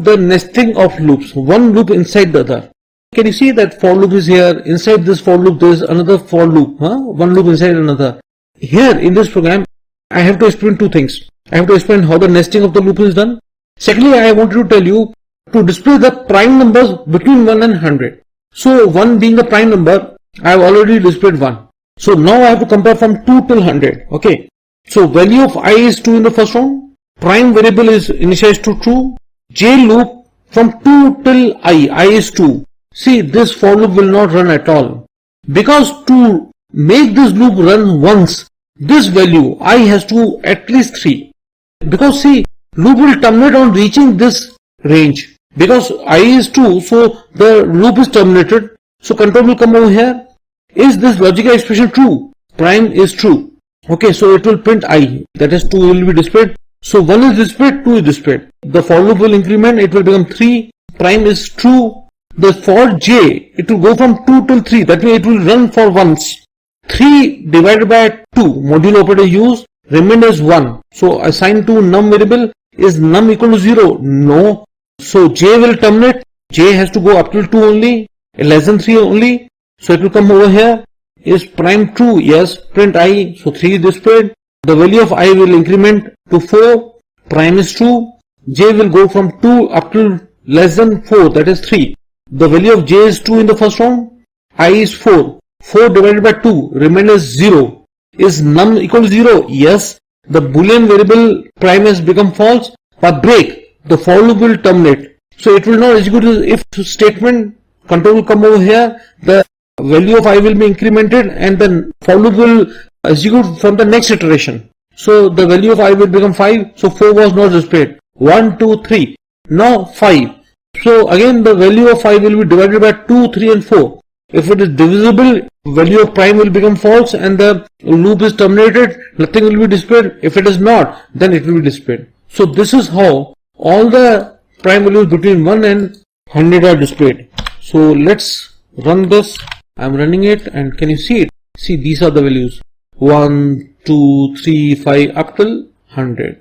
the nesting of loops, one loop inside the other. Can you see that for loop is here? Inside this for loop there is another for loop, one loop inside another. Here in this program I have to explain two things. I have to explain how the nesting of the loop is done. Secondly, I want to tell you to display the prime numbers between 1 and 100. So 1 being the prime number, I have already displayed 1. So now I have to compare from 2 till 100. Okay. So value of I is 2 in the first round. Prime variable is initialized to true. J loop from 2 till I is 2. See, this for loop will not run at all. Because to make this loop run once, this value I has to at least 3. Because see, loop will terminate on reaching this range. Because I is 2, so the loop is terminated. So control will come over here. Is this logical expression true? Prime is true. Okay, so it will print I. That is 2 will be displayed. So 1 is displayed, 2 is displayed. The for loop will increment, it will become 3. Prime is true. The for j, it will go from 2 till 3. That means it will run for once. 3 divided by 2, modulo operator used, remainder is 1. So assigned to num variable, is num equal to 0? No. So j will terminate. J has to go up till 2 only, less than 3 only. So it will come over here. Is prime true? Yes. Print I. So 3 is displayed. The value of I will increment to 4. Prime is true. J will go from 2 up till less than 4, that is 3. The value of j is 2 in the first round. I is 4. 4 divided by 2, remainder is 0. Is num equal to 0? Yes. The boolean variable prime has become false. But break, the for loop will terminate. So it will not execute this if statement. Control will come over here. The value of I will be incremented and then for loop will execute from the next iteration. So the value of I will become 5. So 4 was not displayed. 1, 2, 3. Now 5. So again the value of 5 will be divided by 2, 3 and 4. If it is divisible, value of prime will become false and the loop is terminated, nothing will be displayed. If it is not, then it will be displayed. So this is how all the prime values between 1 and 100 are displayed. So let's run this. I am running it and can you see it? See, these are the values 1, 2, 3, 5 up till 100.